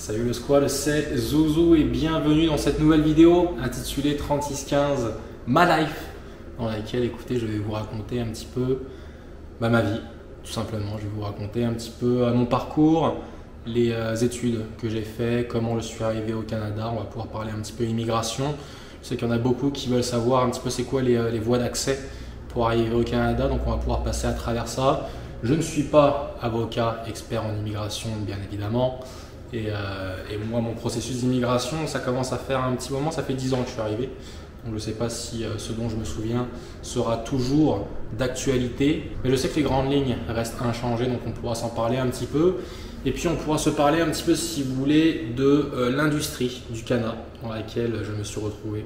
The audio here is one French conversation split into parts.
Salut le squad, c'est Zouzou et bienvenue dans cette nouvelle vidéo intitulée 3615 Ma Life, dans laquelle, écoutez, je vais vous raconter un petit peu ma vie, tout simplement. Je vais vous raconter un petit peu mon parcours, les études que j'ai fait, comment je suis arrivé au Canada. On va pouvoir parler un petit peu immigration. Je sais qu'il y en a beaucoup qui veulent savoir un petit peu c'est quoi les voies d'accès pour arriver au Canada, donc on va pouvoir passer à travers ça. Je ne suis pas avocat expert en immigration, bien évidemment. Et moi, mon processus d'immigration, ça commence à faire un petit moment, ça fait 10 ans que je suis arrivé. Donc je ne sais pas si ce dont je me souviens sera toujours d'actualité. Mais je sais que les grandes lignes restent inchangées, donc on pourra s'en parler un petit peu. Et puis on pourra se parler un petit peu, si vous voulez, de l'industrie du Canada, dans laquelle je me suis retrouvé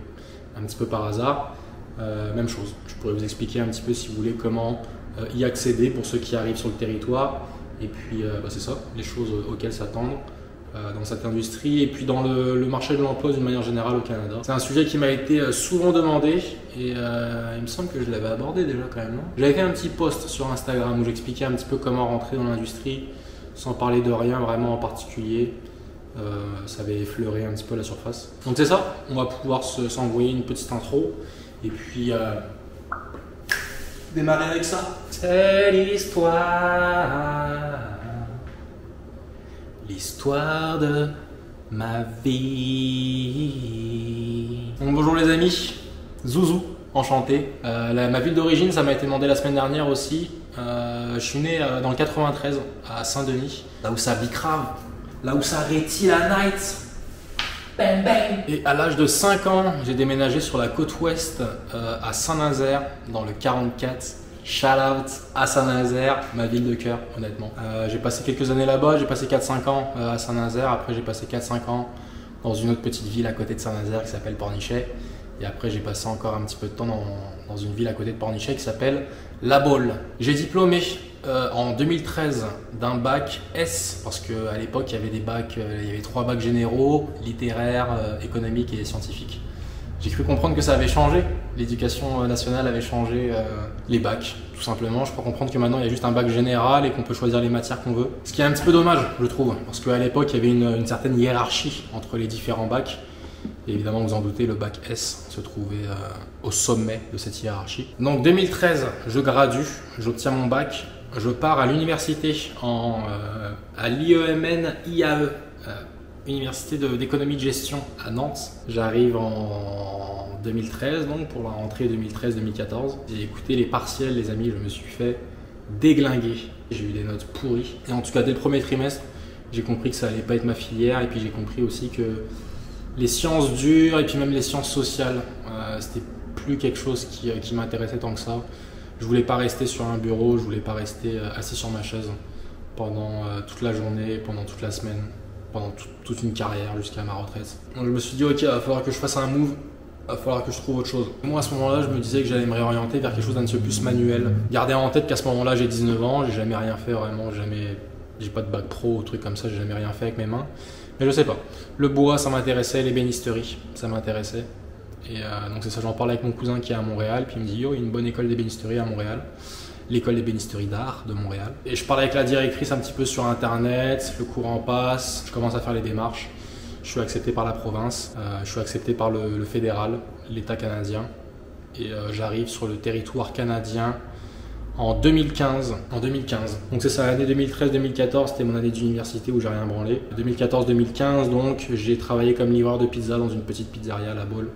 un petit peu par hasard. Même chose, je pourrais vous expliquer un petit peu, si vous voulez, comment y accéder pour ceux qui arrivent sur le territoire. Et puis c'est ça, les choses auxquelles s'attendre dans cette industrie et puis dans le marché de l'emploi d'une manière générale au Canada. C'est un sujet qui m'a été souvent demandé et il me semble que je l'avais abordé déjà quand même, non? J'avais fait un petit post sur Instagram où j'expliquais un petit peu comment rentrer dans l'industrie sans parler de rien vraiment en particulier. Ça avait effleuré un petit peu la surface. Donc c'est ça, on va pouvoir s'envoyer une petite intro et puis démarrer avec ça. C'est l'histoire de ma vie. Donc bonjour les amis, Zouzou, enchanté. Ma ville d'origine, ça m'a été demandé la semaine dernière aussi. Je suis né dans le 93 à Saint-Denis, là où ça bicrave, là où ça rétille la night. Bang bang. Et à l'âge de 5 ans, j'ai déménagé sur la côte ouest à Saint-Nazaire dans le 44. Shout out à Saint-Nazaire, ma ville de cœur, honnêtement. J'ai passé quelques années là-bas, j'ai passé 4-5 ans à Saint-Nazaire. Après, j'ai passé 4-5 ans dans une autre petite ville à côté de Saint-Nazaire qui s'appelle Pornichet. Et après, j'ai passé encore un petit peu de temps dans une ville à côté de Pornichet qui s'appelle La Baule. J'ai diplômé en 2013 d'un bac S, parce qu'à l'époque, il y avait des bacs, il y avait 3 bacs généraux, littéraires, économiques et scientifiques. J'ai cru comprendre que ça avait changé, l'éducation nationale avait changé les bacs, tout simplement. Je crois comprendre que maintenant il y a juste un bac général et qu'on peut choisir les matières qu'on veut. Ce qui est un petit peu dommage, je trouve, parce qu'à l'époque il y avait une certaine hiérarchie entre les différents bacs. Et évidemment, vous en doutez, le bac S se trouvait au sommet de cette hiérarchie. Donc 2013, je gradue, j'obtiens mon bac, je pars à l'université, à l'IEMN IAE. Université d'économie de gestion à Nantes. J'arrive en 2013, donc pour la rentrée 2013-2014. J'ai écouté les partiels, les amis, je me suis fait déglinguer. J'ai eu des notes pourries. Et en tout cas, dès le premier trimestre, j'ai compris que ça allait pas être ma filière. Et puis j'ai compris aussi que les sciences dures et puis même les sciences sociales, c'était plus quelque chose qui m'intéressait tant que ça. Je voulais pas rester sur un bureau, je voulais pas rester assis sur ma chaise pendant toute la journée, pendant toute la semaine, pendant toute une carrière jusqu'à ma retraite. Donc je me suis dit ok, il va falloir que je fasse un move, il va falloir que je trouve autre chose. Moi à ce moment-là, je me disais que j'allais me réorienter vers quelque chose d'un petit peu plus manuel. Gardez en tête qu'à ce moment-là, j'ai 19 ans, j'ai jamais rien fait vraiment, j'ai pas de bac pro ou truc comme ça, j'ai jamais rien fait avec mes mains. Mais je sais pas, le bois ça m'intéressait, les bénisteries ça m'intéressait. Et donc c'est ça, j'en parle avec mon cousin qui est à Montréal, puis il me dit yo, il y a une bonne école des bénisteries à Montréal. L'école des bénisteries d'art de Montréal. Et je parle avec la directrice un petit peu sur internet, le courant passe, je commence à faire les démarches. Je suis accepté par la province, je suis accepté par le fédéral, l'État canadien. Et j'arrive sur le territoire canadien en 2015. Donc c'est ça, l'année 2013-2014, c'était mon année d'université où j'ai rien branlé. 2014-2015, donc j'ai travaillé comme livreur de pizza dans une petite pizzeria à La Baule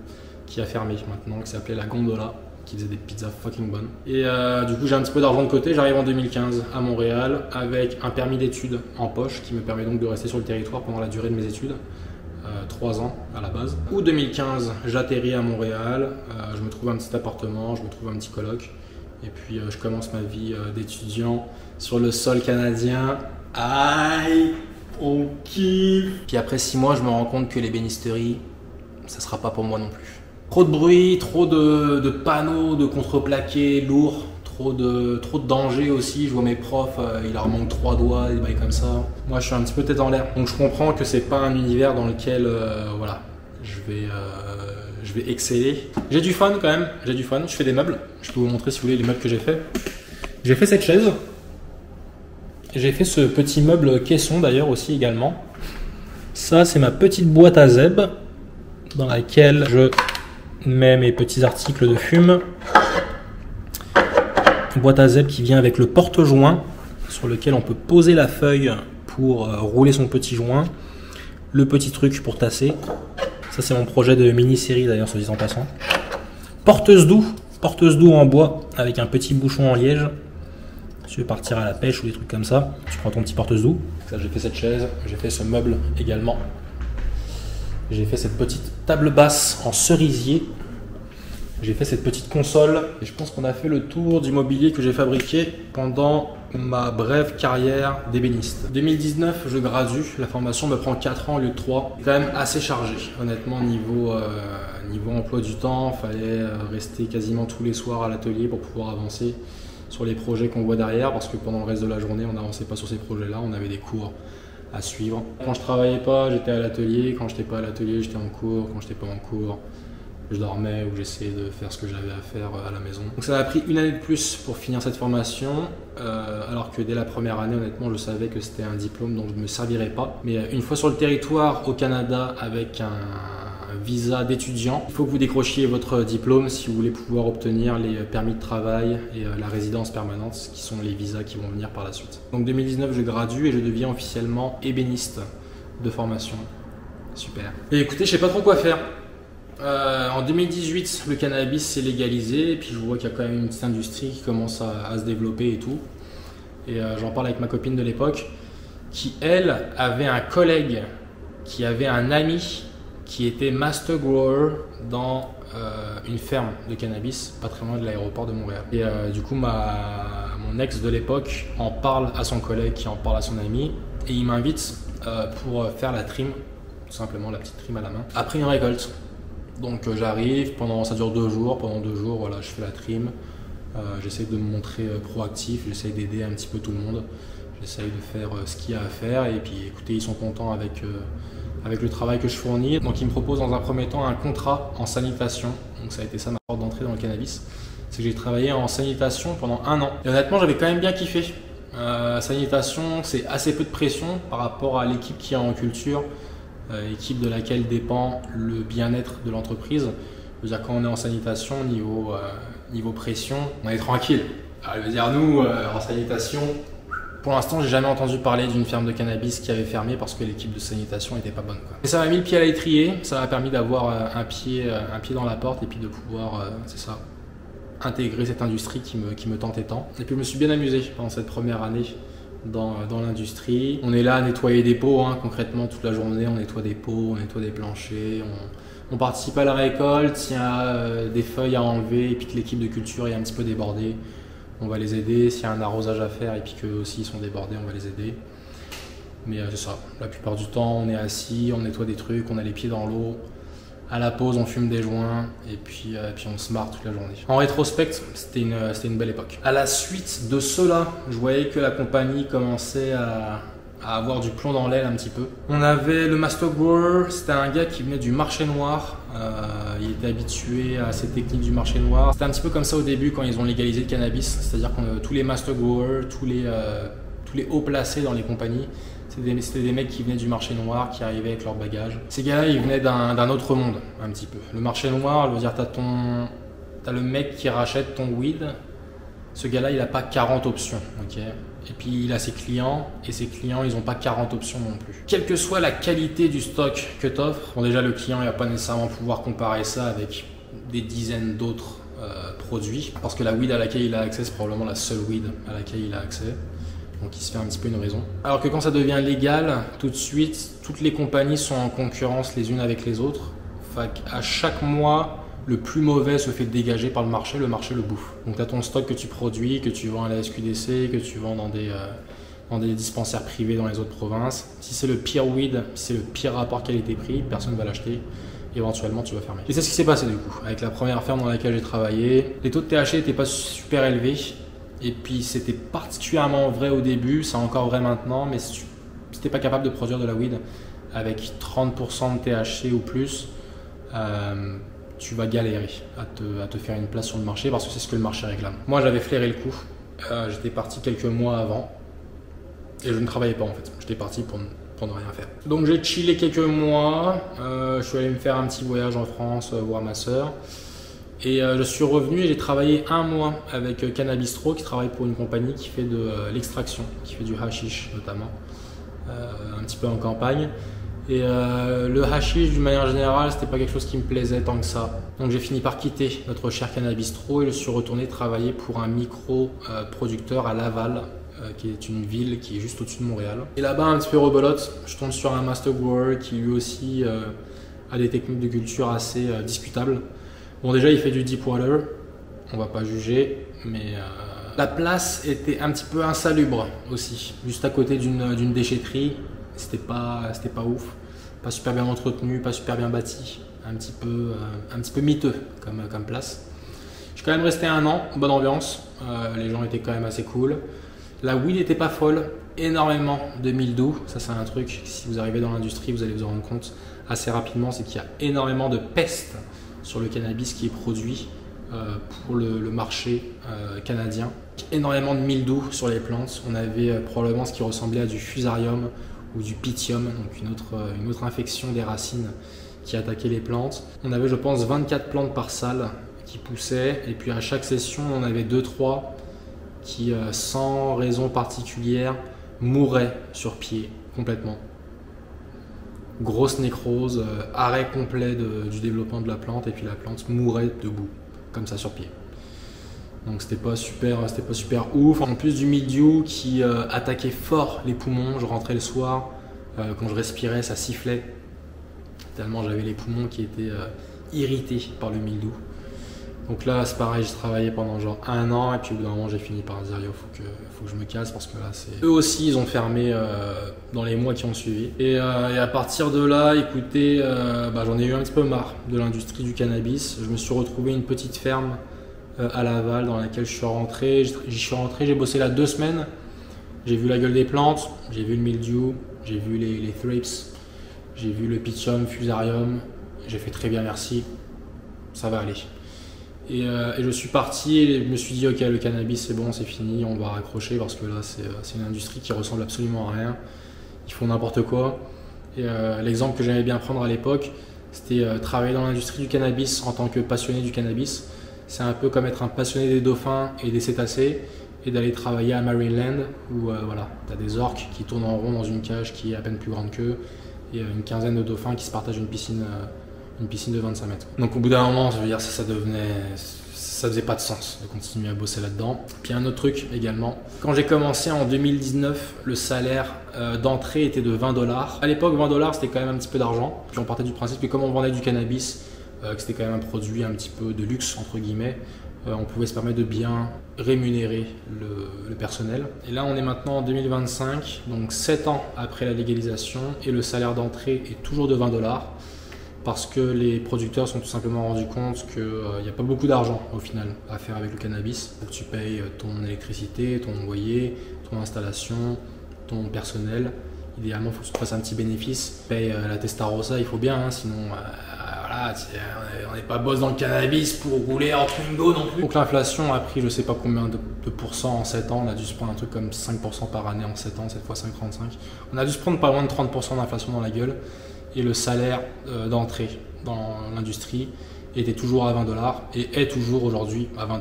qui a fermé maintenant, qui s'appelait La Gondola, qui faisait des pizzas fucking bonnes. Et du coup j'ai un petit peu d'argent de côté, j'arrive en 2015 à Montréal avec un permis d'études en poche qui me permet donc de rester sur le territoire pendant la durée de mes études, 3 ans à la base. Août 2015, j'atterris à Montréal, je me trouve un petit appartement, je me trouve un petit coloc et puis je commence ma vie d'étudiant sur le sol canadien. Aïe, on kiffe. Puis après 6 mois, je me rends compte que les bénisteries, ça sera pas pour moi non plus. Trop de bruit, trop de panneaux, de contreplaqués lourds, trop de danger aussi. Je vois mes profs, il leur manque 3 doigts, des bails comme ça. Moi, je suis un petit peu tête en l'air. Donc, je comprends que c'est pas un univers dans lequel, voilà, je vais exceller. J'ai du fun quand même, j'ai du fun. Je fais des meubles. Je peux vous montrer si vous voulez les meubles que j'ai fait. J'ai fait cette chaise. J'ai fait ce petit meuble caisson d'ailleurs aussi également. Ça, c'est ma petite boîte à zeb dans laquelle je mets mes petits articles de fume. Une boîte à zeb qui vient avec le porte-joint sur lequel on peut poser la feuille pour rouler son petit joint. Le petit truc pour tasser. Ça, c'est mon projet de mini-série d'ailleurs, soit dit en passant. Porteuse d'eau en bois avec un petit bouchon en liège. Si tu veux partir à la pêche ou des trucs comme ça, tu prends ton petit porteuse d'eau. Ça, j'ai fait cette chaise, j'ai fait ce meuble également. J'ai fait cette petite table basse en cerisier. J'ai fait cette petite console. Et je pense qu'on a fait le tour du mobilier que j'ai fabriqué pendant ma brève carrière d'ébéniste. 2019, je gradue. La formation me prend 4 ans au lieu de 3. C'est quand même assez chargé. Honnêtement, niveau emploi du temps, il fallait rester quasiment tous les soirs à l'atelier pour pouvoir avancer sur les projets qu'on voit derrière. Parce que pendant le reste de la journée, on n'avançait pas sur ces projets-là. On avait des cours à suivre. Quand je travaillais pas, j'étais à l'atelier. Quand j'étais pas à l'atelier, j'étais en cours. Quand j'étais pas en cours, je dormais ou j'essayais de faire ce que j'avais à faire à la maison. Donc ça m'a pris une année de plus pour finir cette formation, alors que dès la première année, honnêtement, je savais que c'était un diplôme dont je ne me servirais pas. Mais une fois sur le territoire au Canada avec un visa d'étudiant, il faut que vous décrochiez votre diplôme si vous voulez pouvoir obtenir les permis de travail et la résidence permanente, qui sont les visas qui vont venir par la suite. Donc 2019, je gradue et je deviens officiellement ébéniste de formation. Super. Et écoutez, je sais pas trop quoi faire. En 2018, le cannabis s'est légalisé et puis je vois qu'il y a quand même une petite industrie qui commence à se développer et tout. Et j'en parle avec ma copine de l'époque qui, elle, avait un collègue qui avait un ami qui était master grower dans une ferme de cannabis pas très loin de l'aéroport de Montréal. Et du coup, mon ex de l'époque en parle à son collègue qui en parle à son ami et il m'invite pour faire la trim, tout simplement la petite trim à la main, après une récolte. Donc j'arrive, ça dure 2 jours, pendant 2 jours, voilà, je fais la trim, j'essaie de me montrer proactif, j'essaie d'aider un petit peu tout le monde, j'essaie de faire ce qu'il y a à faire et puis écoutez, ils sont contents avec le travail que je fournis. Donc ils me proposent dans un premier temps un contrat en sanitation, donc ça a été ça ma porte d'entrée dans le cannabis, c'est que j'ai travaillé en sanitation pendant 1 an. Et honnêtement j'avais quand même bien kiffé. Sanitation, c'est assez peu de pression par rapport à l'équipe qui est en culture. Équipe de laquelle dépend le bien-être de l'entreprise. Je veux dire, quand on est en sanitation, niveau pression, on est tranquille. Alors, je veux dire, nous, en sanitation, pour l'instant, j'ai jamais entendu parler d'une ferme de cannabis qui avait fermé parce que l'équipe de sanitation n'était pas bonne, quoi. Et ça m'a mis le pied à l'étrier, ça m'a permis d'avoir un pied dans la porte et puis de pouvoir, c'est ça, intégrer cette industrie qui me tentait tant. Et puis je me suis bien amusé pendant cette première année dans l'industrie. On est là à nettoyer des pots, hein, concrètement toute la journée, on nettoie des pots, on nettoie des planchers, on participe à la récolte, s'il y a des feuilles à enlever et puis que l'équipe de culture est un petit peu débordée, on va les aider. S'il y a un arrosage à faire et puis qu'eux aussi ils sont débordés, on va les aider. Mais c'est ça, la plupart du temps on est assis, on nettoie des trucs, on a les pieds dans l'eau. À la pause, on fume des joints et puis on se marre toute la journée. En rétrospect, c'était une belle époque. À la suite de cela, je voyais que la compagnie commençait à avoir du plomb dans l'aile un petit peu. On avait le master grower, c'était un gars qui venait du marché noir. Il était habitué à ces techniques du marché noir. C'était un petit peu comme ça au début quand ils ont légalisé le cannabis. C'est-à-dire que tous les master growers, tous les hauts placés dans les compagnies, c'était des mecs qui venaient du marché noir, qui arrivaient avec leur bagage. Ces gars-là, ils venaient d'un autre monde, un petit peu. Le marché noir, je veux dire, t'as le mec qui rachète ton weed. Ce gars-là, il n'a pas 40 options, ok. Et puis, il a ses clients, et ses clients, ils n'ont pas 40 options non plus. Quelle que soit la qualité du stock que tu offres, bon, déjà, le client, il va pas nécessairement pouvoir comparer ça avec des dizaines d'autres produits, parce que la weed à laquelle il a accès, c'est probablement la seule weed à laquelle il a accès. Donc il se fait un petit peu une raison. Alors que quand ça devient légal, tout de suite, toutes les compagnies sont en concurrence les unes avec les autres. Fait qu'à chaque mois, le plus mauvais se fait dégager par le marché le bouffe. Donc tu as ton stock que tu produis, que tu vends à la SQDC, que tu vends dans des dispensaires privés dans les autres provinces. Si c'est le pire weed, si c'est le pire rapport qualité-prix, personne ne va l'acheter. Éventuellement, tu vas fermer. Et c'est ce qui s'est passé du coup. Avec la première ferme dans laquelle j'ai travaillé, les taux de THC n'étaient pas super élevés. Et puis c'était particulièrement vrai au début, c'est encore vrai maintenant, mais si tu n'es pas capable de produire de la weed avec 30% de THC ou plus, tu vas galérer à te faire une place sur le marché parce que c'est ce que le marché réclame. Moi j'avais flairé le coup, j'étais parti quelques mois avant et je ne travaillais pas en fait. J'étais parti pour pour ne rien faire. Donc j'ai chillé quelques mois, je suis allé me faire un petit voyage en France, voir ma soeur. Et je suis revenu et j'ai travaillé un mois avec Cannabistro, qui travaille pour une compagnie qui fait de l'extraction, qui fait du hashish notamment, un petit peu en campagne. Et le hashish d'une manière générale, c'était pas quelque chose qui me plaisait tant que ça. Donc j'ai fini par quitter notre cher Cannabistro et je suis retourné travailler pour un micro-producteur à Laval, qui est une ville qui est juste au-dessus de Montréal. Et là-bas, un petit peu rebelote, je tombe sur un master grower qui lui aussi a des techniques de culture assez discutables. Bon, déjà il fait du deep water, on va pas juger, mais la place était un petit peu insalubre aussi, juste à côté d'une déchetterie. C'était pas ouf, pas super bien entretenu, pas super bien bâti, un petit peu miteux comme place. Je suis quand même resté un an, bonne ambiance, les gens étaient quand même assez cool. La weed n'était pas folle, énormément de mildiou, ça c'est un truc, si vous arrivez dans l'industrie vous allez vous en rendre compte assez rapidement, c'est qu'il y a énormément de peste sur le cannabis qui est produit pour le marché canadien. Énormément de mildiou sur les plantes, on avait probablement ce qui ressemblait à du fusarium ou du pythium, donc une autre infection des racines qui attaquait les plantes. On avait je pense 24 plantes par salle qui poussaient et puis à chaque session on avait 2-3 qui sans raison particulière mouraient sur pied complètement. Grosse nécrose, arrêt complet du développement de la plante et puis la plante mourait debout, comme ça sur pied. Donc c'était pas super ouf. En plus du mildiou qui attaquait fort les poumons, je rentrais le soir, quand je respirais ça sifflait, tellement j'avais les poumons qui étaient irrités par le mildiou. Donc là c'est pareil, j'ai travaillé pendant genre un an et puis au bout d'un moment j'ai fini par dire yo faut que je me casse parce que là c'est... Eux aussi ils ont fermé dans les mois qui ont suivi. Et à partir de là, écoutez, j'en ai eu un petit peu marre de l'industrie du cannabis. Je me suis retrouvé une petite ferme à Laval dans laquelle je suis rentré. J'y suis rentré, j'ai bossé là 2 semaines. J'ai vu la gueule des plantes, j'ai vu le mildiou, j'ai vu les thrips, j'ai vu le pythium, fusarium. J'ai fait très bien merci, ça va aller. Et je suis parti et je me suis dit ok, le cannabis c'est bon, c'est fini, on va raccrocher parce que là c'est une industrie qui ressemble absolument à rien. Ils font n'importe quoi. Et l'exemple que j'aimais bien prendre à l'époque, c'était travailler dans l'industrie du cannabis en tant que passionné du cannabis. C'est un peu comme être un passionné des dauphins et des cétacés et d'aller travailler à Marineland où voilà, tu as des orques qui tournent en rond dans une cage qui est à peine plus grande qu'eux et une quinzaine de dauphins qui se partagent une piscine de 25 mètres. Donc au bout d'un moment, je veux dire, ça faisait pas de sens de continuer à bosser là-dedans. Puis un autre truc également, quand j'ai commencé en 2019, le salaire d'entrée était de $20. À l'époque, $20 c'était quand même un petit peu d'argent. Puis on partait du principe que comme on vendait du cannabis, que c'était quand même un produit un petit peu de luxe entre guillemets, on pouvait se permettre de bien rémunérer le personnel. Et là on est maintenant en 2025, donc 7 ans après la légalisation et le salaire d'entrée est toujours de $20 parce que les producteurs se sont tout simplement rendus compte qu'il n'y a pas beaucoup d'argent au final à faire avec le cannabis. Donc tu payes ton électricité, ton loyer, ton installation, ton personnel. Idéalement il faut que tu te fasses un petit bénéfice. Tu payes la Testarossa, il faut bien, hein, sinon voilà, on n'est pas boss dans le cannabis pour rouler en Twingo non plus. Donc l'inflation a pris je sais pas combien de pourcents en 7 ans, on a dû se prendre un truc comme 5% par année en 7 ans, cette fois 5,35. On a dû se prendre pas loin de 30% d'inflation dans la gueule et le salaire d'entrée dans l'industrie était toujours à $20 et est toujours aujourd'hui à $20.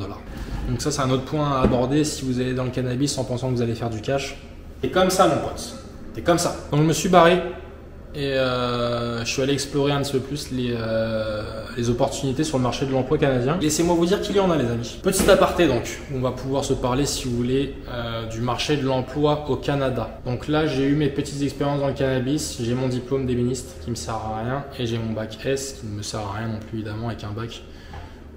Donc ça c'est un autre point à aborder si vous allez dans le cannabis en pensant que vous allez faire du cash. Et comme ça mon pote, c'est comme ça. Donc je me suis barré et je suis allé explorer un petit peu plus les opportunités sur le marché de l'emploi canadien. Laissez-moi vous dire qu'il y en a les amis. Petit aparté donc, on va pouvoir se parler si vous voulez du marché de l'emploi au Canada. Donc là j'ai eu mes petites expériences dans le cannabis, j'ai mon diplôme d'ébéniste qui me sert à rien et j'ai mon bac S qui ne me sert à rien non plus évidemment. Avec un bac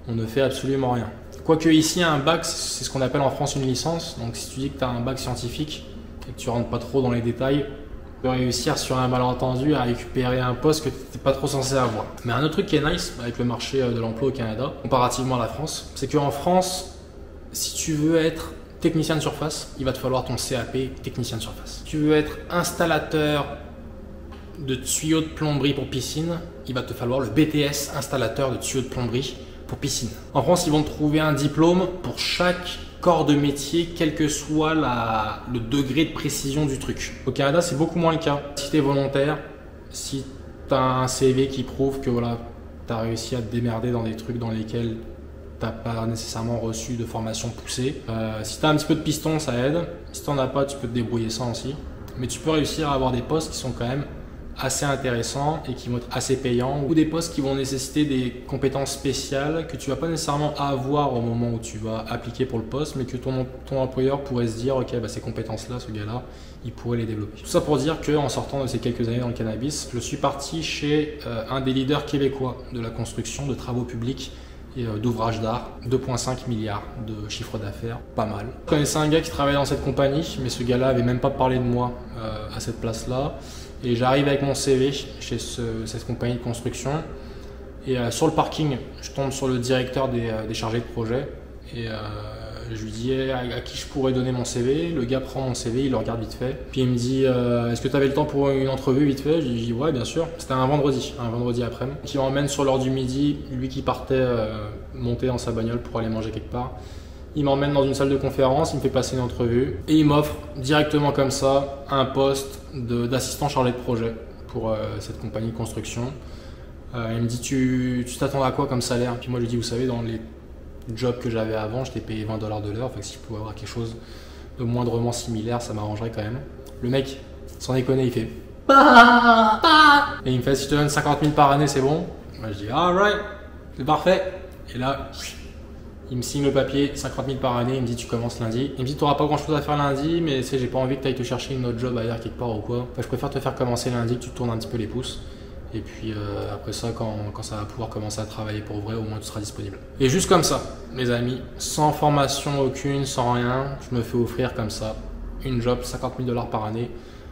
on ne fait absolument rien. Quoique ici un bac c'est ce qu'on appelle en France une licence, donc si tu dis que tu as un bac scientifique et que tu rentres pas trop dans les détails, réussir sur un malentendu à récupérer un poste que tu n'étais pas trop censé avoir. Mais un autre truc qui est nice avec le marché de l'emploi au Canada, comparativement à la France, c'est qu'en France, si tu veux être technicien de surface, il va te falloir ton CAP technicien de surface. Si tu veux être installateur de tuyaux de plomberie pour piscine, il va te falloir le BTS installateur de tuyaux de plomberie pour piscine. En France, ils vont te trouver un diplôme pour chaque corps de métier, quel que soit le degré de précision du truc. Au Canada, c'est beaucoup moins le cas. Si tu es volontaire, si tu as un CV qui prouve que voilà, tu as réussi à te démerder dans des trucs dans lesquels tu n'as pas nécessairement reçu de formation poussée. Si tu as un petit peu de piston, ça aide. Si tu n'en as pas, tu peux te débrouiller sans aussi. Mais tu peux réussir à avoir des postes qui sont quand même assez intéressants et qui vont être assez payants, ou des postes qui vont nécessiter des compétences spéciales que tu vas pas nécessairement avoir au moment où tu vas appliquer pour le poste, mais que ton employeur pourrait se dire ok, bah, ces compétences-là, ce gars-là, il pourrait les développer. Tout ça pour dire qu'en sortant de ces quelques années dans le cannabis, je suis parti chez un des leaders québécois de la construction, de travaux publics et d'ouvrages d'art, 2,5 milliards de chiffre d'affaires, pas mal. Je connaissais un gars qui travaillait dans cette compagnie, mais ce gars-là avait même pas parlé de moi à cette place-là. Et j'arrive avec mon CV chez cette compagnie de construction. Et sur le parking, je tombe sur le directeur des chargés de projet. Et je lui dis à qui je pourrais donner mon CV. Le gars prend mon CV, il le regarde vite fait. Puis il me dit est-ce que tu avais le temps pour une entrevue vite fait? Je lui dis ouais, bien sûr. C'était un vendredi après-midi. Il m'emmène sur l'heure du midi, lui qui partait monter dans sa bagnole pour aller manger quelque part. Il m'emmène dans une salle de conférence, il me fait passer une entrevue et il m'offre directement comme ça un poste d'assistant chargé de projet pour cette compagnie de construction. Il me dit tu t'attends à quoi comme salaire? Puis moi je lui dis vous savez dans les jobs que j'avais avant j'étais payé 20 $ de l'heure, fait que si je pouvais avoir quelque chose de moindrement similaire ça m'arrangerait quand même. Le mec sans déconner il fait et il me fait si je te donne 50 000 par année c'est bon? Moi je dis alright c'est parfait et là il me signe le papier, 50 000 par année, il me dit tu commences lundi. Il me dit tu n'auras pas grand chose à faire lundi, mais j'ai pas envie que tu ailles te chercher une autre job ailleurs quelque part ou quoi. Enfin, je préfère te faire commencer lundi, que tu te tournes un petit peu les pouces. Et puis après ça, quand ça va pouvoir commencer à travailler pour vrai, au moins tu seras disponible. Et juste comme ça, mes amis, sans formation aucune, sans rien, je me fais offrir comme ça une job, 50 000 $ par année,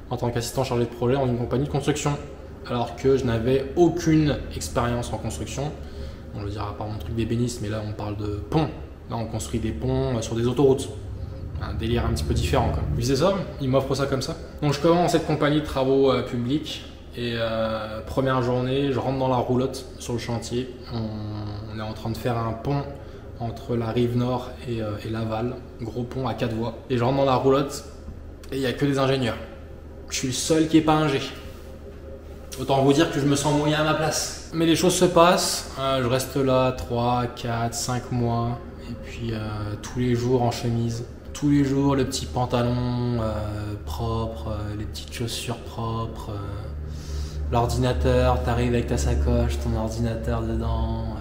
en tant qu'assistant chargé de projet dans une compagnie de construction. Alors que je n'avais aucune expérience en construction. On le dira par mon truc d'ébéniste, mais là on parle de ponts. Là on construit des ponts sur des autoroutes. Un délire un petit peu différent quoi. Puis c'est ça, il m'offre ça comme ça. Donc je commence cette compagnie de travaux publics et première journée, je rentre dans la roulotte sur le chantier. On est en train de faire un pont entre la rive nord et Laval. Gros pont à 4 voies. Et je rentre dans la roulotte et il n'y a que des ingénieurs. Je suis le seul qui n'est pas ingé. Autant vous dire que je me sens moyen à ma place. Mais les choses se passent, je reste là 3, 4, 5 mois et puis tous les jours en chemise. Tous les jours le petit pantalon propre, les petites chaussures propres, l'ordinateur, t'arrives avec ta sacoche, ton ordinateur dedans.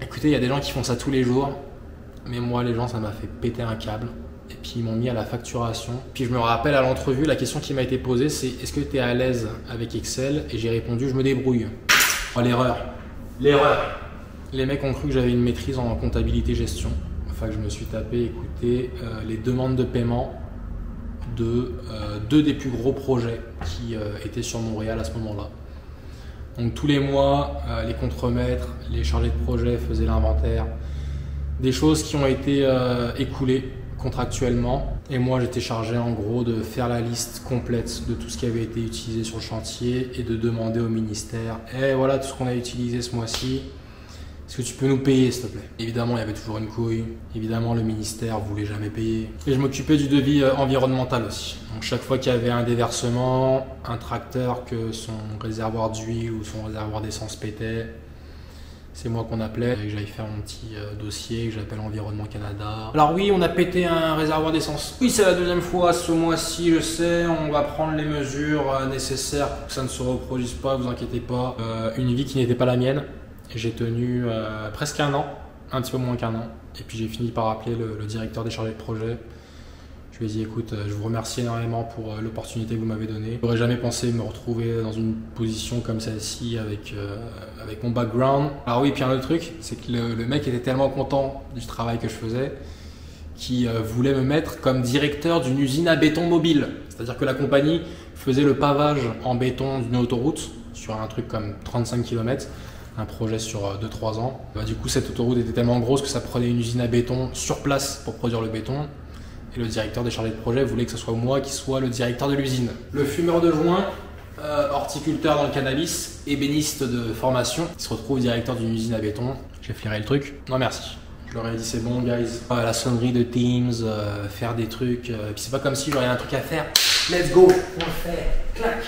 Écoutez, il y a des gens qui font ça tous les jours, mais moi les gens ça m'a fait péter un câble. Et puis ils m'ont mis à la facturation. Puis je me rappelle à l'entrevue, la question qui m'a été posée c'est est-ce que tu es à l'aise avec Excel? Et j'ai répondu je me débrouille. Oh, l'erreur. Les mecs ont cru que j'avais une maîtrise en comptabilité gestion. Enfin que je me suis tapé, écoutez, les demandes de paiement de deux des plus gros projets qui étaient sur Montréal à ce moment-là. Donc tous les mois, les contremaîtres, les chargés de projet faisaient l'inventaire des choses qui ont été écoulées contractuellement et moi j'étais chargé en gros de faire la liste complète de tout ce qui avait été utilisé sur le chantier et de demander au ministère voilà tout ce qu'on a utilisé ce mois-ci, est-ce que tu peux nous payer s'il te plaît? Évidemment il y avait toujours une couille, évidemment le ministère voulait jamais payer et je m'occupais du devis environnemental aussi. Donc chaque fois qu'il y avait un déversement, un tracteur que son réservoir d'huile ou son réservoir d'essence pétait, c'est moi qu'on appelait, que j'aille faire mon petit dossier que j'appelle Environnement Canada. Alors oui, on a pété un réservoir d'essence. Oui, c'est la deuxième fois ce mois-ci, je sais. On va prendre les mesures nécessaires pour que ça ne se reproduise pas, vous inquiétez pas. Une vie qui n'était pas la mienne. J'ai tenu presque un an, un petit peu moins qu'un an. Et puis j'ai fini par appeler le directeur des chargés de projet. Je lui ai dit écoute, je vous remercie énormément pour l'opportunité que vous m'avez donnée. Je n'aurais jamais pensé me retrouver dans une position comme celle-ci avec mon background. Alors oui, puis un autre truc, c'est que le mec était tellement content du travail que je faisais qu'il voulait me mettre comme directeur d'une usine à béton mobile. C'est-à-dire que la compagnie faisait le pavage en béton d'une autoroute sur un truc comme 35 km, un projet sur 2-3 ans. Du coup, cette autoroute était tellement grosse que ça prenait une usine à béton sur place pour produire le béton. Et le directeur des chargés de projet voulait que ce soit moi qui soit le directeur de l'usine. Le fumeur de joint, horticulteur dans le cannabis, ébéniste de formation, qui se retrouve directeur d'une usine à béton. J'ai flairé le truc. Non merci, Je leur ai dit c'est bon guys, la sonnerie de Teams, faire des trucs, puis c'est pas comme si j'aurais un truc à faire. Let's go, on le fait, clac.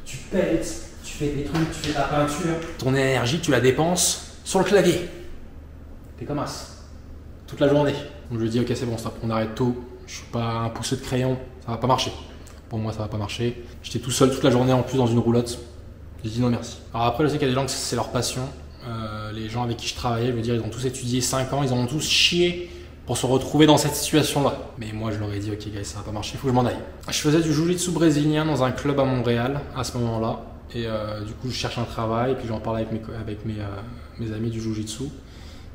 Tu pètes, tu fais des trucs, tu fais ta peinture. Ton énergie, tu la dépenses sur le clavier. T'es comme as, toute la journée. Donc je lui dis ok c'est bon stop, on arrête tôt. Je suis pas un pousseux de crayon, ça va pas marcher. Pour moi ça va pas marcher. J'étais tout seul toute la journée en plus dans une roulotte. J'ai dit non merci. Alors après je sais qu'il y a des gens que c'est leur passion. Les gens avec qui je travaillais, je veux dire, ils ont tous étudié 5 ans, ils en ont tous chié pour se retrouver dans cette situation-là. Mais moi, je leur ai dit, ok, guys, ça va pas marcher, il faut que je m'en aille. Je faisais du jiu-jitsu brésilien dans un club à Montréal à ce moment-là. Et du coup, je cherche un travail, et puis j'en parlais avec mes amis du jiu-jitsu.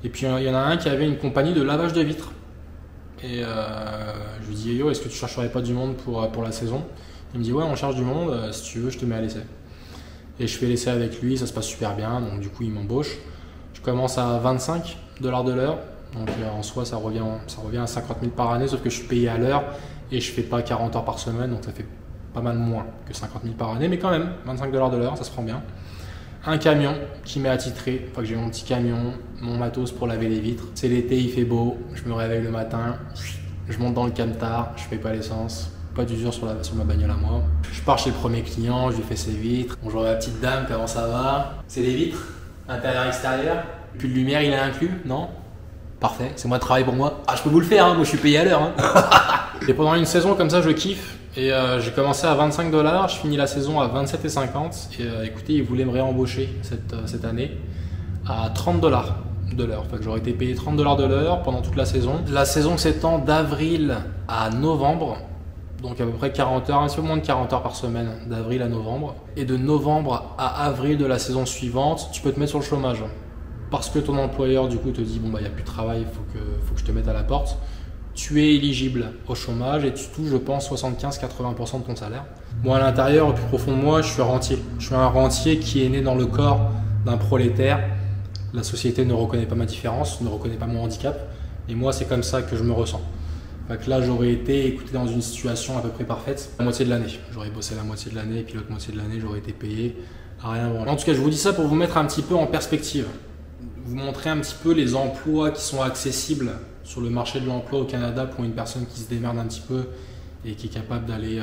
Et puis, il y en a un qui avait une compagnie de lavage de vitres. Et je lui dis, yo, est-ce que tu chercherais pas du monde pour la saison? Il me dit, ouais, on cherche du monde, si tu veux, je te mets à l'essai. Et je fais l'essai avec lui, ça se passe super bien, donc du coup il m'embauche. Je commence à 25 $ de l'heure, donc en soi ça revient à 50 000 par année, sauf que je suis payé à l'heure et je fais pas 40 heures par semaine, donc ça fait pas mal moins que 50 000 par année, mais quand même 25 $ de l'heure, ça se prend bien. Un camion qui m'est attitré, enfin que j'ai mon petit camion, mon matos pour laver les vitres. C'est l'été, il fait beau, je me réveille le matin, je monte dans le camtar, je paye pas l'essence. Pas d'usure sur ma bagnole à moi. Je pars chez le premier client, je lui fais ses vitres. Bonjour la petite dame, comment ça va? C'est les vitres, intérieur, extérieur. Plus de lumière, il est inclus? Non? Parfait, c'est moi de travail pour moi. Ah, je peux vous le faire, hein, moi je suis payé à l'heure. Hein. Et pendant une saison comme ça, je kiffe. Et j'ai commencé à 25 $, je finis la saison à 27,50 €. Et écoutez, ils voulaient me réembaucher cette année à 30 $ de l'heure. Enfin, j'aurais été payé 30 $ de l'heure pendant toute la saison. La saison s'étend d'avril à novembre. Donc à peu près 40 heures, un petit peu moins de 40 heures par semaine, d'avril à novembre. Et de novembre à avril de la saison suivante, tu peux te mettre sur le chômage. Parce que ton employeur du coup te dit, bon bah il n'y a plus de travail, il faut que je te mette à la porte. Tu es éligible au chômage et tu touches, je pense, 75-80% de ton salaire. Moi à l'intérieur, au plus profond de moi, je suis rentier. Je suis un rentier qui est né dans le corps d'un prolétaire. La société ne reconnaît pas ma différence, ne reconnaît pas mon handicap. Et moi c'est comme ça que je me ressens. Donc là, j'aurais été écouté dans une situation à peu près parfaite la moitié de l'année. J'aurais bossé la moitié de l'année et puis l'autre moitié de l'année, j'aurais été payé à rien branler. En tout cas, je vous dis ça pour vous mettre un petit peu en perspective. Vous montrer un petit peu les emplois qui sont accessibles sur le marché de l'emploi au Canada pour une personne qui se démerde un petit peu et qui est capable d'aller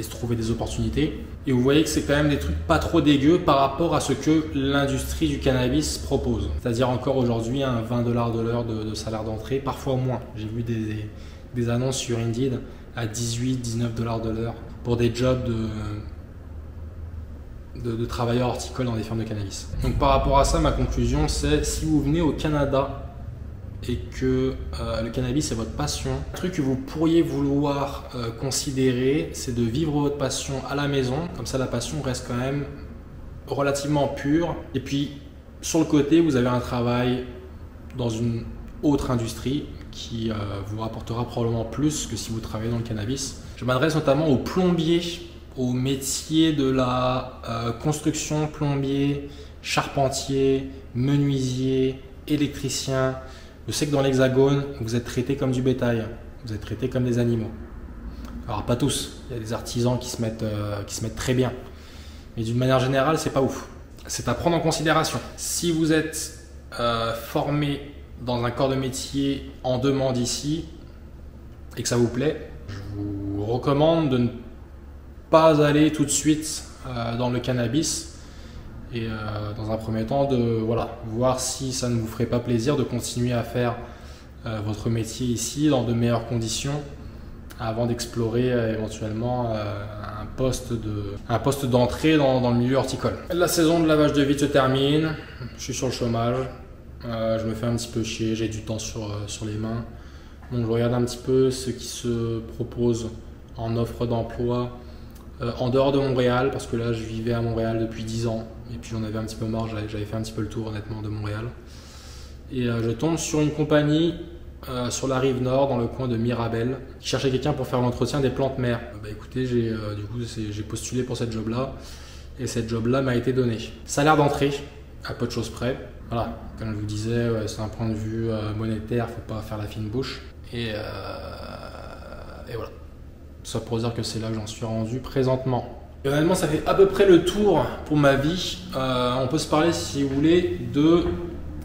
se trouver des opportunités. Et vous voyez que c'est quand même des trucs pas trop dégueux par rapport à ce que l'industrie du cannabis propose. C'est-à-dire encore aujourd'hui un 20 $ de l'heure de salaire d'entrée, parfois moins. J'ai vu des annonces sur Indeed à 18-19 $ de l'heure pour des jobs de travailleurs horticoles dans des fermes de cannabis. Donc par rapport à ça, ma conclusion c'est si vous venez au Canada et que le cannabis est votre passion, un truc que vous pourriez vouloir considérer, c'est de vivre votre passion à la maison. Comme ça la passion reste quand même relativement pure. Et puis sur le côté, vous avez un travail dans une autre industrie qui vous rapportera probablement plus que si vous travaillez dans le cannabis. Je m'adresse notamment aux plombiers, aux métiers de la construction, plombier, charpentier, menuisier, électricien. Je sais que dans l'Hexagone, vous êtes traités comme du bétail, vous êtes traités comme des animaux. Alors pas tous, il y a des artisans qui se mettent très bien, mais d'une manière générale, c'est pas ouf. C'est à prendre en considération. Si vous êtes formé dans un corps de métier en demande ici et que ça vous plaît, je vous recommande de ne pas aller tout de suite dans le cannabis et dans un premier temps de voir si ça ne vous ferait pas plaisir de continuer à faire votre métier ici dans de meilleures conditions avant d'explorer éventuellement un poste d'entrée dans le milieu horticole. La saison de lavage de vitres se termine, je suis sur le chômage. Je me fais un petit peu chier, j'ai du temps sur les mains. Donc je regarde un petit peu ce qui se propose en offre d'emploi en dehors de Montréal, parce que là je vivais à Montréal depuis 10 ans et puis j'en avais un petit peu marre, j'avais fait un petit peu le tour honnêtement de Montréal. Et je tombe sur une compagnie sur la rive nord, dans le coin de Mirabel, qui cherchait quelqu'un pour faire l'entretien des plantes mères. Écoutez, j'ai postulé pour cette job-là et cette job-là m'a été donnée. Salaire d'entrée, à peu de choses près. Voilà, comme je vous disais, c'est un point de vue monétaire, il ne faut pas faire la fine bouche. Et voilà. Ça pour dire que c'est là que j'en suis rendu présentement. Et honnêtement, ça fait à peu près le tour pour ma vie. On peut se parler, si vous voulez,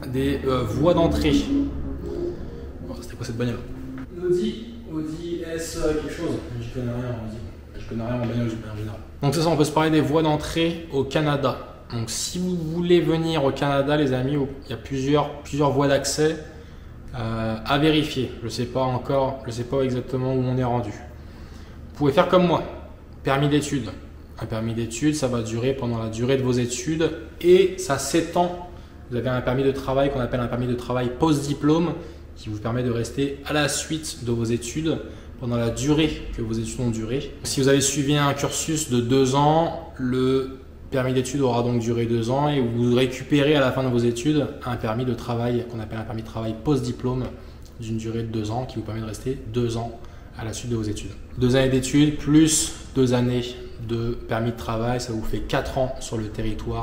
des voies d'entrée. C'est quoi cette bagnole? Audi S quelque chose. J'y connais rien en Audi. Je connais rien en bagnole en général. Donc c'est ça, on peut se parler des voies d'entrée au Canada. Donc si vous voulez venir au Canada, les amis, il y a plusieurs voies d'accès à vérifier. Je ne sais pas encore, je ne sais pas exactement où on est rendu. Vous pouvez faire comme moi, permis d'études. Un permis d'études, ça va durer pendant la durée de vos études et ça s'étend. Vous avez un permis de travail qu'on appelle un permis de travail post-diplôme qui vous permet de rester à la suite de vos études pendant la durée que vos études ont duré. Si vous avez suivi un cursus de 2 ans, le permis d'études aura donc duré 2 ans et vous récupérez à la fin de vos études un permis de travail qu'on appelle un permis de travail post-diplôme d'une durée de 2 ans qui vous permet de rester 2 ans à la suite de vos études. 2 années d'études plus 2 années de permis de travail, ça vous fait 4 ans sur le territoire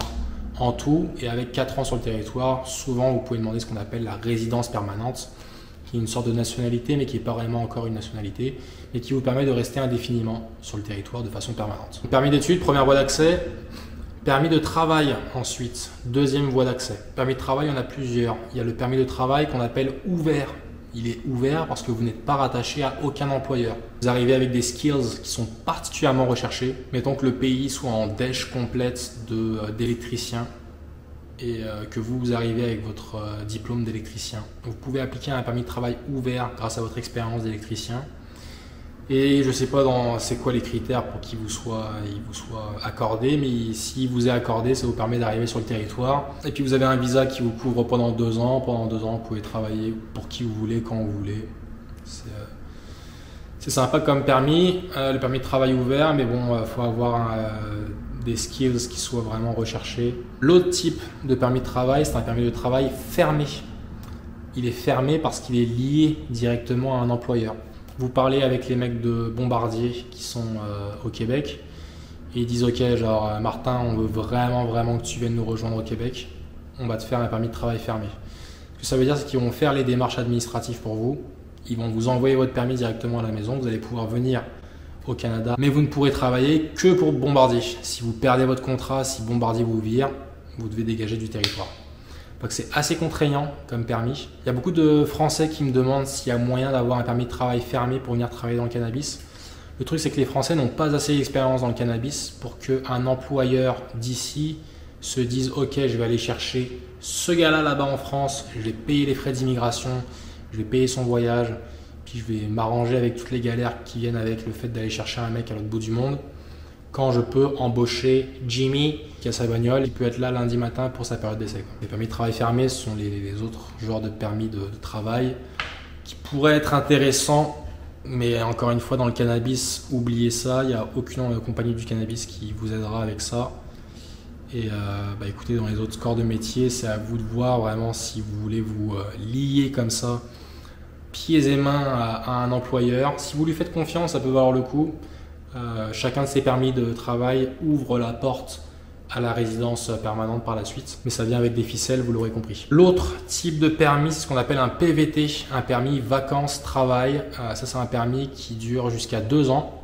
en tout. Et avec 4 ans sur le territoire, souvent vous pouvez demander ce qu'on appelle la résidence permanente, qui est une sorte de nationalité, mais qui n'est pas vraiment encore une nationalité, mais qui vous permet de rester indéfiniment sur le territoire de façon permanente. Permis d'études, première voie d'accès. Permis de travail ensuite, deuxième voie d'accès. Permis de travail, il y en a plusieurs. Il y a le permis de travail qu'on appelle ouvert. Il est ouvert parce que vous n'êtes pas rattaché à aucun employeur. Vous arrivez avec des skills qui sont particulièrement recherchés. Mettons que le pays soit en dèche complète d'électricien et que vous arrivez avec votre diplôme d'électricien. Vous pouvez appliquer un permis de travail ouvert grâce à votre expérience d'électricien. Et je ne sais pas c'est quoi les critères pour qu'il vous soit accordé, mais s'il vous est accordé, ça vous permet d'arriver sur le territoire. Et puis vous avez un visa qui vous couvre pendant 2 ans. Pendant 2 ans, vous pouvez travailler pour qui vous voulez, quand vous voulez. C'est sympa comme permis, le permis de travail ouvert, mais bon, il faut avoir des skills qui soient vraiment recherchés. L'autre type de permis de travail, c'est un permis de travail fermé. Il est fermé parce qu'il est lié directement à un employeur. Vous parlez avec les mecs de Bombardier qui sont au Québec et ils disent ok, genre Martin, on veut vraiment que tu viennes nous rejoindre au Québec, on va te faire un permis de travail fermé. Ce que ça veut dire, c'est qu'ils vont faire les démarches administratives pour vous, ils vont vous envoyer votre permis directement à la maison, vous allez pouvoir venir au Canada, mais vous ne pourrez travailler que pour Bombardier. Si vous perdez votre contrat, si Bombardier vous vire, vous devez dégager du territoire. Donc c'est assez contraignant comme permis. Il y a beaucoup de Français qui me demandent s'il y a moyen d'avoir un permis de travail fermé pour venir travailler dans le cannabis. Le truc, c'est que les Français n'ont pas assez d'expérience dans le cannabis pour qu'un employeur d'ici se dise « Ok, je vais aller chercher ce gars-là là-bas en France, je vais payer les frais d'immigration, je vais payer son voyage, puis je vais m'arranger avec toutes les galères qui viennent avec le fait d'aller chercher un mec à l'autre bout du monde. » Quand je peux embaucher Jimmy qui a sa bagnole, il peut être là lundi matin pour sa période d'essai. Les permis de travail fermés, ce sont les autres genres de permis de travail qui pourraient être intéressants, mais encore une fois, dans le cannabis, oubliez ça, il n'y a aucune compagnie du cannabis qui vous aidera avec ça. Et écoutez, dans les autres corps de métier, c'est à vous de voir vraiment si vous voulez vous lier comme ça, pieds et mains à un employeur. Si vous lui faites confiance, ça peut valoir le coup. Chacun de ces permis de travail ouvre la porte à la résidence permanente par la suite, mais ça vient avec des ficelles, vous l'aurez compris. L'autre type de permis, c'est ce qu'on appelle un PVT, un permis vacances-travail. Ça, c'est un permis qui dure jusqu'à 2 ans.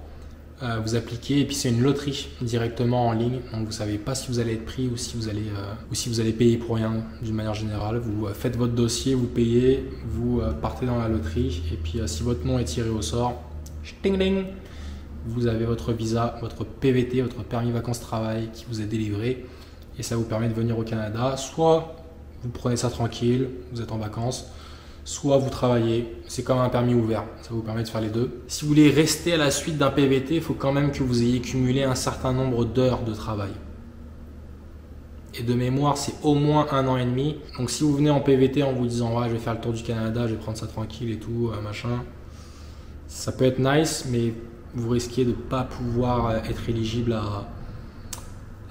Vous appliquez et puis c'est une loterie directement en ligne, donc vous ne savez pas si vous allez être pris ou si vous allez payer pour rien d'une manière générale. Vous faites votre dossier, vous payez, vous partez dans la loterie et puis si votre nom est tiré au sort, ding ding, vous avez votre visa, votre PVT, votre permis vacances-travail qui vous est délivré et ça vous permet de venir au Canada. Soit vous prenez ça tranquille, vous êtes en vacances, soit vous travaillez. C'est comme un permis ouvert, ça vous permet de faire les deux. Si vous voulez rester à la suite d'un PVT, il faut quand même que vous ayez cumulé un certain nombre d'heures de travail. Et de mémoire, c'est au moins 1 an et demi. Donc si vous venez en PVT en vous disant ouais, je vais faire le tour du Canada, je vais prendre ça tranquille et tout, machin, ça peut être nice, mais vous risquez de ne pas pouvoir être éligible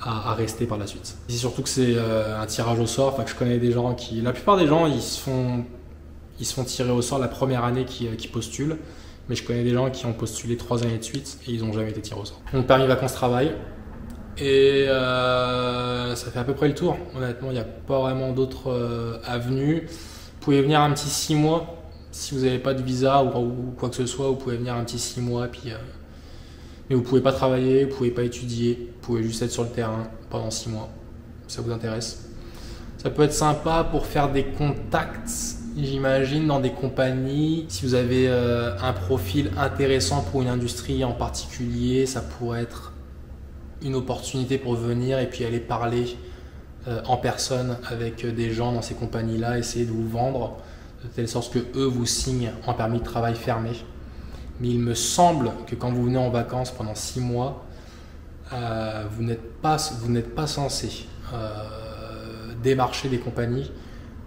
à rester par la suite. C'est surtout que c'est un tirage au sort, enfin que je connais des gens qui... La plupart des gens, ils se font tirer au sort la première année qui postulent, mais je connais des gens qui ont postulé 3 années de suite et ils n'ont jamais été tirés au sort. Donc permis vacances-travail, et ça fait à peu près le tour. Honnêtement, il n'y a pas vraiment d'autres avenues. Vous pouvez venir un petit 6 mois. Si vous n'avez pas de visa ou quoi que ce soit, vous pouvez venir un petit 6 mois, puis, mais vous ne pouvez pas travailler, vous ne pouvez pas étudier, vous pouvez juste être sur le terrain pendant 6 mois. Ça vous intéresse? Ça peut être sympa pour faire des contacts j'imagine dans des compagnies, si vous avez un profil intéressant pour une industrie en particulier, ça pourrait être une opportunité pour venir et puis aller parler en personne avec des gens dans ces compagnies-là, essayer de vous vendre de telle sorte que eux vous signent en permis de travail fermé. Mais il me semble que quand vous venez en vacances pendant 6 mois, vous n'êtes pas censé démarcher des compagnies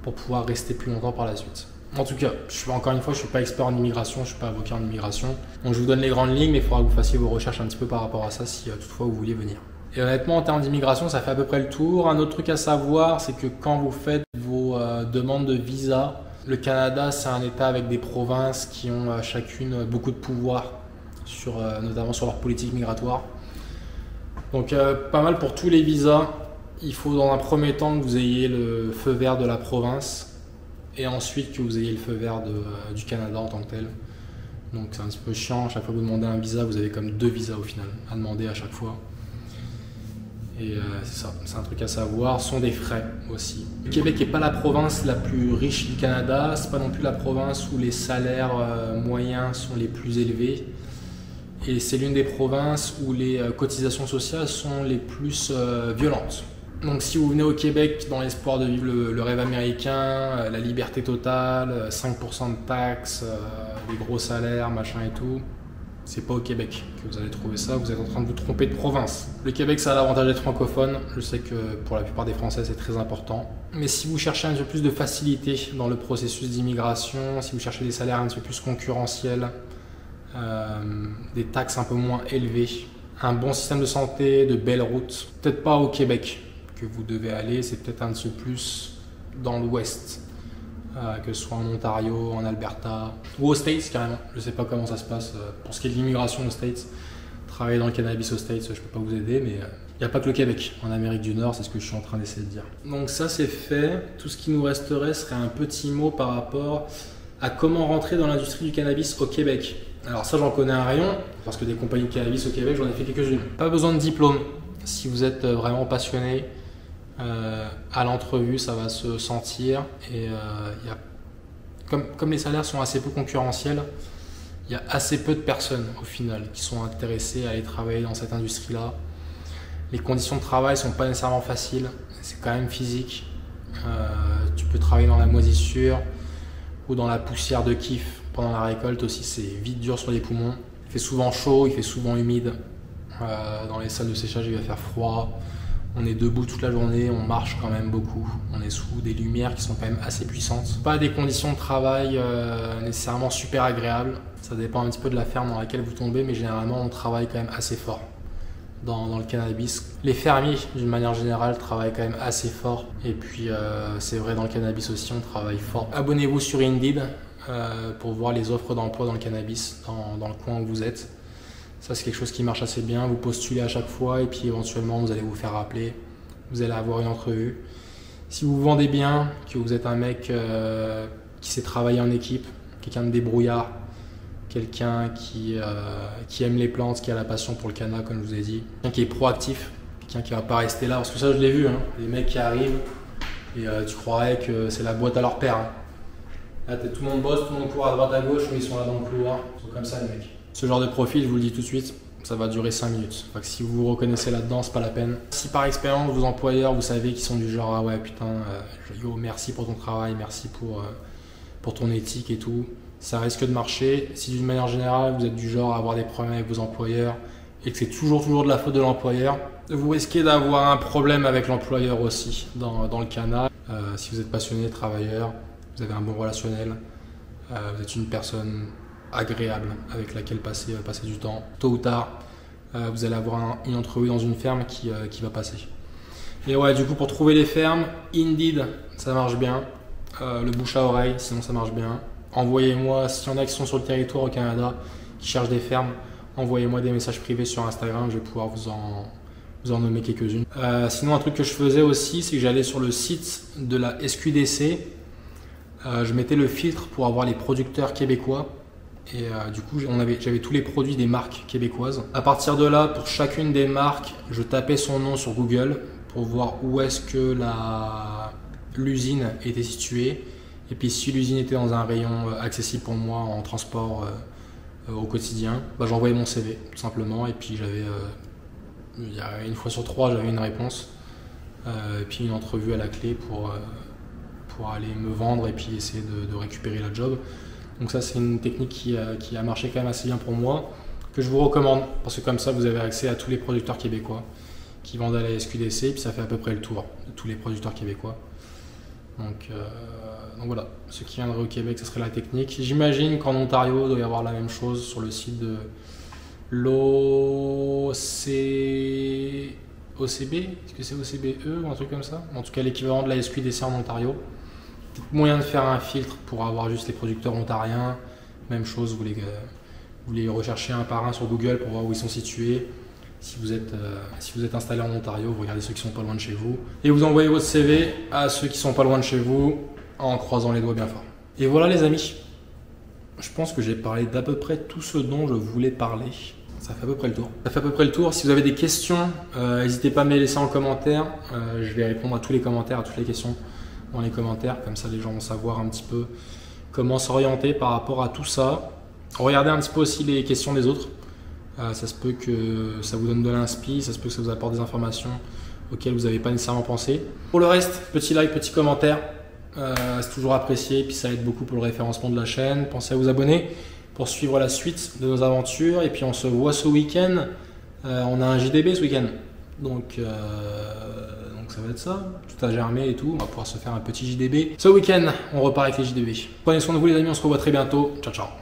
pour pouvoir rester plus longtemps par la suite. En tout cas, encore une fois, je ne suis pas expert en immigration, je ne suis pas avocat en immigration. Donc je vous donne les grandes lignes, mais il faudra que vous fassiez vos recherches un petit peu par rapport à ça si toutefois vous vouliez venir. Et honnêtement, en termes d'immigration, ça fait à peu près le tour. Un autre truc à savoir, c'est que quand vous faites vos demandes de visa, le Canada, c'est un État avec des provinces qui ont chacune beaucoup de pouvoir, notamment sur leur politique migratoire. Donc pas mal pour tous les visas. Il faut dans un premier temps que vous ayez le feu vert de la province et ensuite que vous ayez le feu vert du Canada en tant que tel. Donc c'est un petit peu chiant, à chaque fois que vous demandez un visa, vous avez comme 2 visas au final à demander à chaque fois. Et c'est ça, c'est un truc à savoir, ce sont des frais aussi. Le Québec n'est pas la province la plus riche du Canada, c'est pas non plus la province où les salaires moyens sont les plus élevés. Et c'est l'une des provinces où les cotisations sociales sont les plus violentes. Donc si vous venez au Québec dans l'espoir de vivre le rêve américain, la liberté totale, 5% de taxes, des gros salaires, machin et tout, c'est pas au Québec que vous allez trouver ça, vous êtes en train de vous tromper de province. Le Québec, ça a l'avantage d'être francophone, je sais que pour la plupart des Français c'est très important. Mais si vous cherchez un peu plus de facilité dans le processus d'immigration, si vous cherchez des salaires un petit peu plus concurrentiels, des taxes un peu moins élevées, un bon système de santé, de belles routes, peut-être pas au Québec que vous devez aller, c'est peut-être un petit peu plus dans l'ouest, que ce soit en Ontario, en Alberta ou aux States carrément. Je ne sais pas comment ça se passe pour ce qui est de l'immigration aux States. Travailler dans le cannabis aux States, je ne peux pas vous aider, mais il n'y a pas que le Québec en Amérique du Nord, c'est ce que je suis en train d'essayer de dire. Donc ça c'est fait, tout ce qui nous resterait serait un petit mot par rapport à comment rentrer dans l'industrie du cannabis au Québec. Alors ça j'en connais un rayon, parce que des compagnies de cannabis au Québec j'en ai fait quelques-unes. Pas besoin de diplôme, si vous êtes vraiment passionné, à l'entrevue ça va se sentir et comme les salaires sont assez peu concurrentiels, il y a assez peu de personnes au final qui sont intéressées à aller travailler dans cette industrie-là. Les conditions de travail sont pas nécessairement faciles, c'est quand même physique. Tu peux travailler dans la moisissure ou dans la poussière de kiff pendant la récolte aussi, c'est vite dur sur les poumons. Il fait souvent chaud, il fait souvent humide. Dans les salles de séchage, il va faire froid. On est debout toute la journée, on marche quand même beaucoup. On est sous des lumières qui sont quand même assez puissantes. Pas des conditions de travail nécessairement super agréables. Ça dépend un petit peu de la ferme dans laquelle vous tombez, mais généralement on travaille quand même assez fort dans le cannabis. Les fermiers, d'une manière générale, travaillent quand même assez fort. Et puis c'est vrai dans le cannabis aussi, on travaille fort. Abonnez-vous sur Indeed pour voir les offres d'emploi dans le cannabis, dans le coin où vous êtes. Ça c'est quelque chose qui marche assez bien, vous postulez à chaque fois et puis éventuellement vous allez vous faire rappeler, vous allez avoir une entrevue. Si vous vendez bien, que vous êtes un mec qui sait travailler en équipe, quelqu'un de débrouillard, quelqu'un qui aime les plantes, qui a la passion pour le canna comme je vous ai dit, quelqu'un qui est proactif, quelqu'un qui ne va pas rester là, parce que ça je l'ai vu, hein, les mecs qui arrivent et tu croirais que c'est la boîte à leur père. Hein. Là tout le monde bosse, tout le monde court à droite à gauche, mais ils sont là dans le couloir, ils sont comme ça les mecs. Ce genre de profil, je vous le dis tout de suite, ça va durer 5 minutes. Enfin, si vous vous reconnaissez là-dedans, c'est pas la peine. Si par expérience, vos employeurs, vous savez qu'ils sont du genre « Ah ouais, putain, yo, merci pour ton travail, merci pour ton éthique et tout », ça risque de marcher. Si d'une manière générale, vous êtes du genre à avoir des problèmes avec vos employeurs et que c'est toujours de la faute de l'employeur, vous risquez d'avoir un problème avec l'employeur aussi dans le canna. Si vous êtes passionné, travailleur, vous avez un bon relationnel, vous êtes une personne agréable avec laquelle passer du temps. Tôt ou tard, vous allez avoir une entrevue dans une ferme qui va passer. Et ouais, du coup, pour trouver les fermes, Indeed, ça marche bien. Le bouche à oreille, sinon ça marche bien. Envoyez-moi, s'il y en a qui sont sur le territoire au Canada, qui cherchent des fermes, envoyez-moi des messages privés sur Instagram, je vais pouvoir vous en nommer quelques-unes. Sinon, un truc que je faisais aussi, c'est que j'allais sur le site de la SQDC. Je mettais le filtre pour avoir les producteurs québécois. Et du coup, j'avais tous les produits des marques québécoises. À partir de là, pour chacune des marques, je tapais son nom sur Google pour voir où est-ce que l'usine était située. Et puis si l'usine était dans un rayon accessible pour moi en transport au quotidien, bah, j'envoyais mon CV tout simplement. Et puis j'avais, il y a une fois sur 3, j'avais une réponse. Et puis une entrevue à la clé pour aller me vendre et puis essayer de récupérer la job. Donc ça c'est une technique qui a marché quand même assez bien pour moi, que je vous recommande, parce que comme ça vous avez accès à tous les producteurs québécois qui vendent à la SQDC, et puis ça fait à peu près le tour de tous les producteurs québécois. Donc voilà, ceux qui viendraient au Québec, ce serait la technique. J'imagine qu'en Ontario, il doit y avoir la même chose sur le site de l'OCB, est-ce que c'est OCBE ou un truc comme ça? En tout cas, l'équivalent de la SQDC en Ontario. Peut-être moyen de faire un filtre pour avoir juste les producteurs ontariens. Même chose, vous les recherchez un par un sur Google pour voir où ils sont situés. Si vous êtes installé en Ontario, vous regardez ceux qui sont pas loin de chez vous et vous envoyez votre CV à ceux qui sont pas loin de chez vous en croisant les doigts bien fort. Et voilà les amis, je pense que j'ai parlé d'à peu près tout ce dont je voulais parler. Ça fait à peu près le tour. Ça fait à peu près le tour. Si vous avez des questions, n'hésitez pas à me les laisser en commentaire. Je vais répondre à tous les commentaires, à toutes les questions dans les commentaires. Comme ça, les gens vont savoir un petit peu comment s'orienter par rapport à tout ça. Regardez un petit peu aussi les questions des autres. Ça se peut que ça vous donne de l'inspi, ça se peut que ça vous apporte des informations auxquelles vous n'avez pas nécessairement pensé. Pour le reste, petit like, petit commentaire, c'est toujours apprécié, puis ça aide beaucoup pour le référencement de la chaîne. Pensez à vous abonner pour suivre la suite de nos aventures, et puis on se voit ce week-end. On a un JDB ce week-end, donc ça va être ça, tout a germé et tout, on va pouvoir se faire un petit JDB. Ce week-end, on repart avec les JDB. Prenez soin de vous les amis, on se revoit très bientôt, ciao ciao.